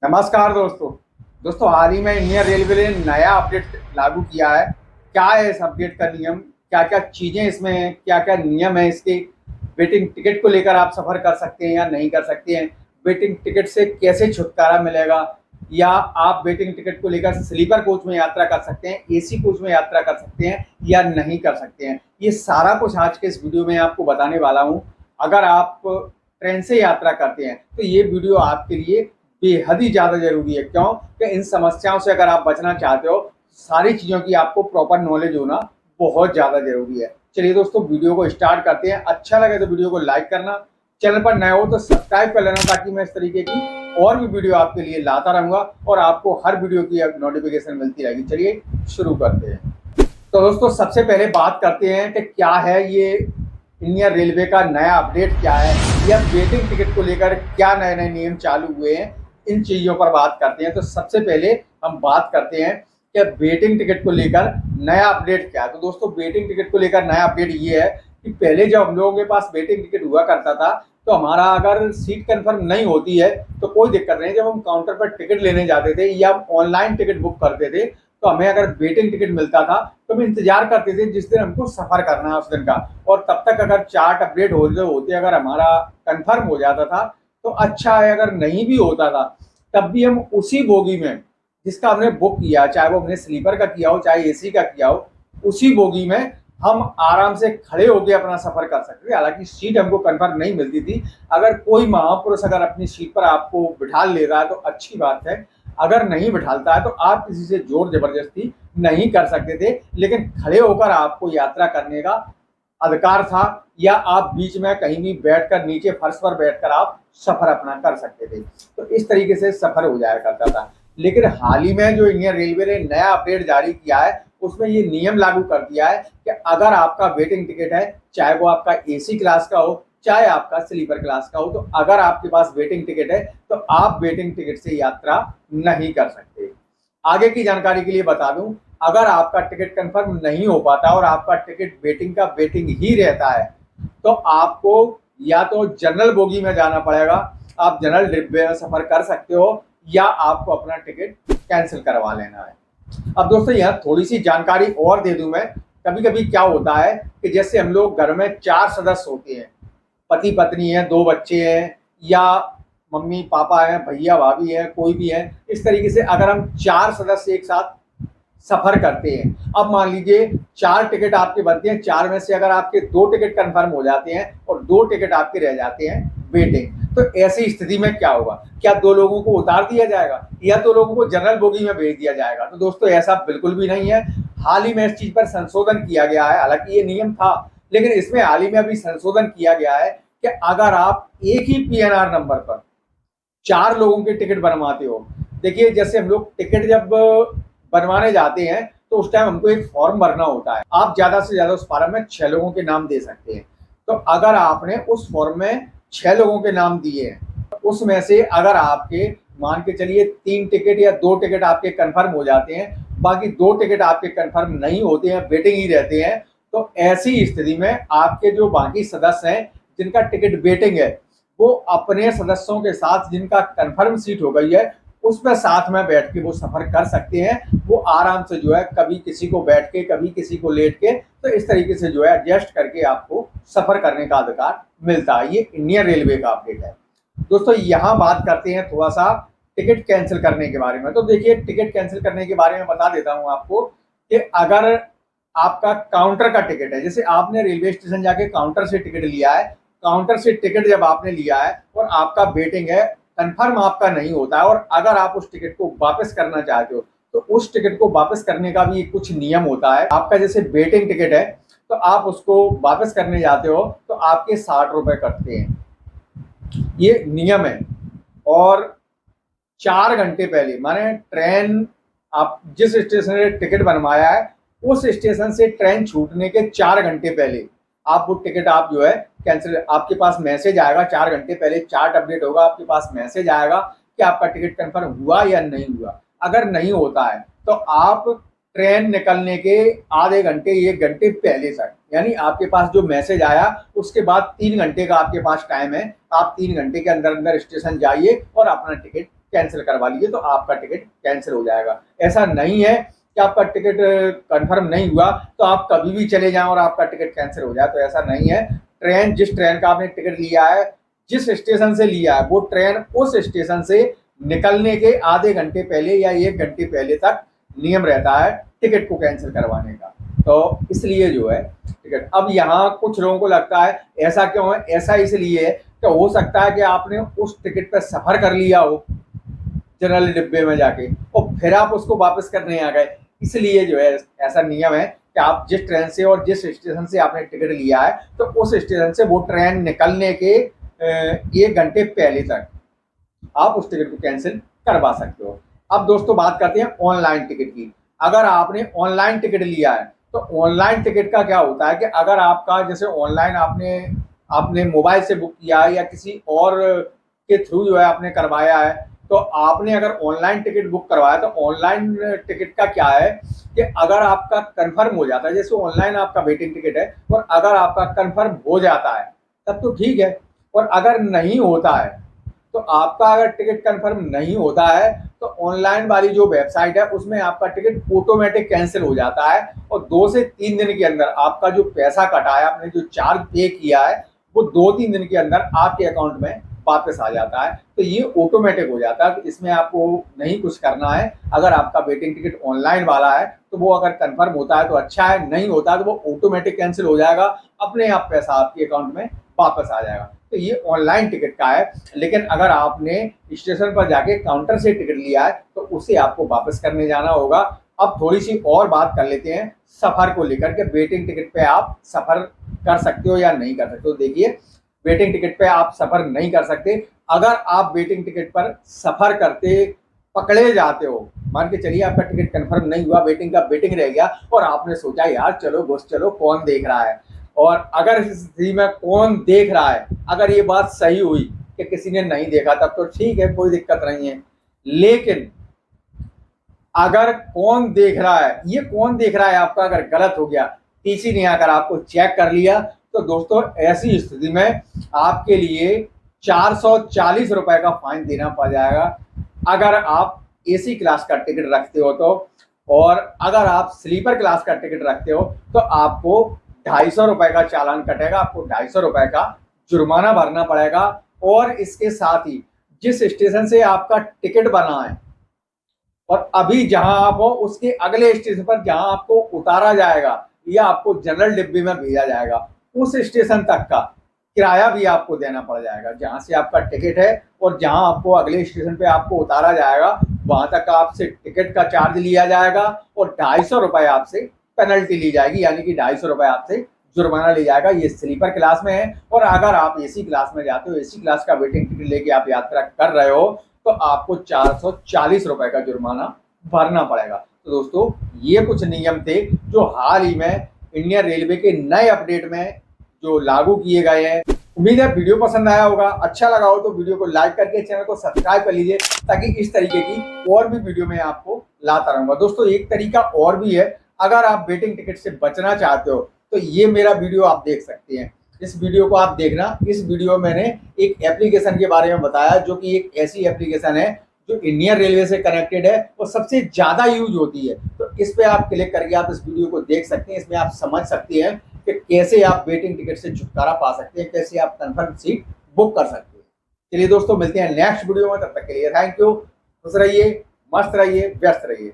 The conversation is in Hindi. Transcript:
नमस्कार दोस्तों। हाल ही में इंडियन रेलवे ने नया अपडेट लागू किया है। क्या है इस अपडेट का नियम, क्या क्या चीज़ें इसमें हैं, क्या क्या नियम है इसके। वेटिंग टिकट को लेकर आप सफ़र कर सकते हैं या नहीं कर सकते हैं, वेटिंग टिकट से कैसे छुटकारा मिलेगा, या आप वेटिंग टिकट को लेकर स्लीपर कोच में यात्रा कर सकते हैं, एसी कोच में यात्रा कर सकते हैं या नहीं कर सकते हैं। ये सारा कुछ आज के इस वीडियो में आपको बताने वाला हूँ। अगर आप ट्रेन से यात्रा करते हैं तो ये वीडियो आपके लिए बेहद ही ज़्यादा ज़रूरी है। क्यों कि इन समस्याओं से अगर आप बचना चाहते हो, सारी चीज़ों की आपको प्रॉपर नॉलेज होना बहुत ज़्यादा ज़रूरी है। चलिए दोस्तों, वीडियो को स्टार्ट करते हैं। अच्छा लगे तो वीडियो को लाइक करना, चैनल पर नए हो तो सब्सक्राइब कर लेना, ताकि मैं इस तरीके की और भी वीडियो आपके लिए लाता रहूँगा और आपको हर वीडियो की नोटिफिकेशन मिलती रहेगी। चलिए शुरू करते हैं। तो दोस्तों, सबसे पहले बात करते हैं कि क्या है ये इंडियन रेलवे का नया अपडेट, क्या है या वेटिंग टिकट को लेकर क्या नए नए नियम चालू हुए हैं, इन चीज़ों पर बात करते हैं। तो सबसे पहले हम बात करते हैं कि वेटिंग टिकट को लेकर नया अपडेट क्या है। तो दोस्तों, वेटिंग टिकट को लेकर नया अपडेट ये है कि पहले जब हम लोगों के पास वेटिंग टिकट हुआ करता था, तो हमारा अगर सीट कंफर्म नहीं होती है तो कोई दिक्कत नहीं। जब हम काउंटर पर टिकट लेने जाते थे या ऑनलाइन टिकट बुक करते थे, तो हमें अगर वेटिंग टिकट मिलता था तो हम इंतजार करते थे जिस दिन हमको सफ़र करना है उस दिन का। और तब तक अगर चार्ट अपडेट होते अगर हमारा कंफर्म हो जाता था तो अच्छा है। अगर नहीं भी होता था तब भी हम उसी बोगी में जिसका हमने बुक किया, चाहे वो हमने स्लीपर का किया हो चाहे एसी का किया हो, उसी बोगी में हम आराम से खड़े होकर अपना सफ़र कर सकते थे। हालांकि सीट हमको कंफर्म नहीं मिलती थी। अगर कोई महापुरुष अगर अपनी सीट पर आपको बिठा ले रहा है तो अच्छी बात है, अगर नहीं बिठाता है तो आप किसी से जोर जबरदस्ती नहीं कर सकते थे, लेकिन खड़े होकर आपको यात्रा करने का अधिकार था। या आप बीच में कहीं भी बैठकर, नीचे फर्श पर बैठकर आप सफ़र अपना कर सकते थे। तो इस तरीके से सफ़र हो जाया करता था। लेकिन हाल ही में जो इंडियन रेलवे ने नया अपडेट जारी किया है, उसमें ये नियम लागू कर दिया है कि अगर आपका वेटिंग टिकट है, चाहे वो आपका एसी क्लास का हो चाहे आपका स्लीपर क्लास का हो, तो अगर आपके पास वेटिंग टिकट है तो आप वेटिंग टिकट से यात्रा नहीं कर सकते। आगे की जानकारी के लिए बता दूं, अगर आपका टिकट कंफर्म नहीं हो पाता और आपका टिकट वेटिंग का वेटिंग ही रहता है, तो आपको या तो जनरल बोगी में जाना पड़ेगा, आप जनरल डिब्बे में सफ़र कर सकते हो, या आपको अपना टिकट कैंसिल करवा लेना है। अब दोस्तों, यहाँ थोड़ी सी जानकारी और दे दूं मैं। कभी कभी क्या होता है कि जैसे हम लोग घर में 4 सदस्य होते हैं, पति पत्नी है, 2 बच्चे हैं, या मम्मी पापा हैं, भैया भाभी है, कोई भी है। इस तरीके से अगर हम 4 सदस्य एक साथ सफ़र करते हैं, अब मान लीजिए 4 टिकट आपके बनते हैं, 4 में से अगर आपके 2 टिकट कंफर्म हो जाते हैं और 2 टिकट आपके रह जाते हैं वेटिंग, तो ऐसी स्थिति में क्या होगा? क्या 2 लोगों को उतार दिया जाएगा या 2 लोगों को जनरल बोगी में भेज दिया जाएगा? तो दोस्तों, ऐसा बिल्कुल भी नहीं है। हाल ही में इस चीज़ पर संशोधन किया गया है। हालांकि ये नियम था, लेकिन इसमें हाल ही में अभी संशोधन किया गया है कि अगर आप एक ही पीएनआर नंबर पर 4 लोगों के टिकट बनवाते हो। देखिए, जैसे हम लोग टिकट जब बनवाने जाते हैं तो उस टाइम हमको एक फॉर्म भरना होता है। आप ज़्यादा से ज़्यादा उस फॉर्म में 6 लोगों के नाम दे सकते हैं। तो अगर आपने उस फॉर्म में 6 लोगों के नाम दिए हैं, तो उसमें से अगर आपके मान के चलिए 3 टिकट या 2 टिकट आपके कंफर्म हो जाते हैं, बाकी 2 टिकट आपके कंफर्म नहीं होते हैं, वेटिंग ही रहते हैं, तो ऐसी स्थिति में आपके जो बाकी सदस्य हैं जिनका टिकट वेटिंग है, वो अपने सदस्यों के साथ जिनका कंफर्म सीट हो गई है उसमें साथ में बैठ के वो सफ़र कर सकते हैं। वो आराम से जो है, कभी किसी को बैठ के कभी किसी को लेट के, तो इस तरीके से जो है एडजस्ट करके आपको सफ़र करने का अधिकार मिलता है। ये इंडियन रेलवे का अपडेट है। दोस्तों, यहाँ बात करते हैं थोड़ा सा टिकट कैंसिल करने के बारे में। तो देखिए, टिकट कैंसिल करने के बारे में बता देता हूँ आपको कि अगर आपका काउंटर का टिकट है, जैसे आपने रेलवे स्टेशन जाके काउंटर से टिकट लिया है, काउंटर से टिकट जब आपने लिया है और आपका वेटिंग है, कंफर्म आपका नहीं होता है, और अगर आप उस टिकट को वापस करना चाहते हो तो उस टिकट को वापस करने का भी कुछ नियम होता है। आपका जैसे वेटिंग टिकट है तो आप उसको वापस करने जाते हो तो आपके 60 रुपये कटते हैं, ये नियम है। और 4 घंटे पहले, माने ट्रेन, आप जिस स्टेशन से टिकट बनवाया है उस स्टेशन से ट्रेन छूटने के 4 घंटे पहले आप वो टिकट आप जो है कैंसिल, आपके पास मैसेज आएगा 4 घंटे पहले, चार्ट अपडेट होगा, आपके पास मैसेज आएगा कि आपका टिकट कंफर्म हुआ या नहीं हुआ। अगर नहीं होता है तो आप ट्रेन निकलने के आधे घंटे 1 घंटे पहले तक, यानी आपके पास जो मैसेज आया उसके बाद 3 घंटे का आपके पास टाइम है, आप 3 घंटे के अंदर अंदर स्टेशन जाइए और अपना टिकट कैंसिल करवा लीजिए तो आपका टिकट कैंसिल हो जाएगा। ऐसा नहीं है कि आपका टिकट कंफर्म नहीं हुआ तो आप कभी भी चले जाएं और आपका टिकट कैंसिल हो जाए, तो ऐसा नहीं है। जिस ट्रेन का आपने टिकट लिया है, जिस स्टेशन से लिया है, वो ट्रेन उस स्टेशन से निकलने के आधे घंटे पहले या 1 घंटे पहले तक नियम रहता है टिकट को कैंसिल करवाने का। तो इसलिए जो है टिकट, अब यहाँ कुछ लोगों को लगता है ऐसा क्यों है, ऐसा इसलिए है कि हो सकता है कि आपने उस टिकट पर सफ़र कर लिया हो जनरल डिब्बे में जाके और फिर आप उसको वापस करने आ गए, इसलिए जो है ऐसा नियम है कि आप जिस ट्रेन से और जिस स्टेशन से आपने टिकट लिया है तो उस स्टेशन से वो ट्रेन निकलने के 1 घंटे पहले तक आप उस टिकट को कैंसिल करवा सकते हो। अब दोस्तों बात करते हैं ऑनलाइन टिकट की। अगर आपने ऑनलाइन टिकट लिया है तो ऑनलाइन टिकट का क्या होता है कि अगर आपका जैसे ऑनलाइन आपने मोबाइल से बुक किया है या किसी और के थ्रू जो है आपने करवाया है, तो आपने अगर ऑनलाइन टिकट बुक करवाया तो ऑनलाइन टिकट का क्या है कि अगर आपका कंफर्म हो जाता है, जैसे ऑनलाइन आपका वेटिंग टिकट है और अगर आपका कंफर्म हो जाता है तब तो ठीक है, और अगर नहीं होता है तो आपका अगर टिकट कंफर्म नहीं होता है तो ऑनलाइन वाली जो वेबसाइट है उसमें आपका टिकट ऑटोमेटिक कैंसिल हो जाता है और 2 से 3 दिन के अंदर आपका जो पैसा कटा है, आपने जो चार्ज पे किया है, वो 2-3 दिन के अंदर आपके अकाउंट में वापस आ जाता है। तो ये ऑटोमेटिक हो जाता है, तो इसमें आपको नहीं कुछ करना है। अगर आपका वेटिंग टिकट ऑनलाइन वाला है तो वो अगर कंफर्म होता है तो अच्छा है, नहीं होता है तो वो ऑटोमेटिक कैंसिल हो जाएगा, अपने आप पैसा आपके अकाउंट में वापस आ जाएगा। तो ये ऑनलाइन टिकट का है। लेकिन अगर आपने स्टेशन पर जाके काउंटर से टिकट लिया है तो उसे आपको वापस करने जाना होगा। अब थोड़ी सी और बात कर लेते हैं सफ़र को लेकर के, वेटिंग टिकट पे आप सफ़र कर सकते हो या नहीं कर सकते हो। देखिए, वेटिंग टिकट पे आप सफ़र नहीं कर सकते। अगर आप वेटिंग टिकट पर सफ़र करते पकड़े जाते हो, मान के चलिए आपका टिकट कंफर्म नहीं हुआ, वेटिंग का वेटिंग रह गया और आपने सोचा यार चलो घुस चलो कौन देख रहा है, और अगर इस स्थिति में कौन देख रहा है, अगर ये बात सही हुई कि किसी ने नहीं देखा तब तो ठीक है, कोई दिक्कत नहीं है। लेकिन अगर कौन देख रहा है, ये कौन देख रहा है आपका अगर गलत हो गया, टीसी ने आकर आपको चेक कर लिया, तो दोस्तों ऐसी स्थिति में आपके लिए 440 रुपए का फाइन देना पड़ जाएगा अगर आप एसी क्लास का टिकट रखते हो तो, और अगर आप स्लीपर क्लास का टिकट रखते हो तो आपको 250 रुपए का चालान कटेगा, आपको 250 रुपए का जुर्माना भरना पड़ेगा। और इसके साथ ही जिस स्टेशन से आपका टिकट बना है और अभी जहां आप हो उसके अगले स्टेशन पर जहां आपको उतारा जाएगा या आपको जनरल डिब्बे में भेजा जाएगा, उस स्टेशन तक का किराया भी आपको देना पड़ जाएगा। जहां से आपका टिकट है और जहां आपको अगले स्टेशन पे आपको उतारा जाएगा वहां तक आपसे टिकट का चार्ज लिया जाएगा और 250 रुपए आपसे पेनल्टी ली जाएगी, यानी कि 250 रुपए आपसे जुर्माना लिया जाएगा। ये स्लीपर क्लास में है। और अगर आप एसी क्लास में जाते हो, एसी क्लास का वेटिंग टिकट लेके आप यात्रा कर रहे हो, तो आपको 440 रुपए का जुर्माना भरना पड़ेगा। तो दोस्तों ये कुछ नियम थे जो हाल ही में इंडियन रेलवे के नए अपडेट में जो लागू किए गए हैं। उम्मीद है वीडियो पसंद आया होगा, अच्छा लगा हो तो वीडियो को लाइक करके चैनल को सब्सक्राइब कर लीजिए, ताकि इस तरीके की और भी वीडियो मैं आपको लाता रहूंगा। दोस्तों एक तरीका और भी है, अगर आप वेटिंग टिकट से बचना चाहते हो तो ये मेरा वीडियो आप देख सकते हैं। इस वीडियो को आप देखना। इस वीडियो में मैंने एक एप्लीकेशन के बारे में बताया जो कि एक ऐसी एप्लीकेशन है जो इंडियन रेलवे से कनेक्टेड है और सबसे ज़्यादा यूज होती है। तो इस पे आप क्लिक करके आप इस वीडियो को देख सकते हैं। इसमें आप समझ सकते हैं कि कैसे आप वेटिंग टिकट से छुटकारा पा सकते हैं, कैसे आप कंफर्म सीट बुक कर सकते हैं। चलिए दोस्तों मिलते हैं नेक्स्ट वीडियो में, तब तक के लिए थैंक यू। खुश रहिए, मस्त रहिए, व्यस्त रहिए।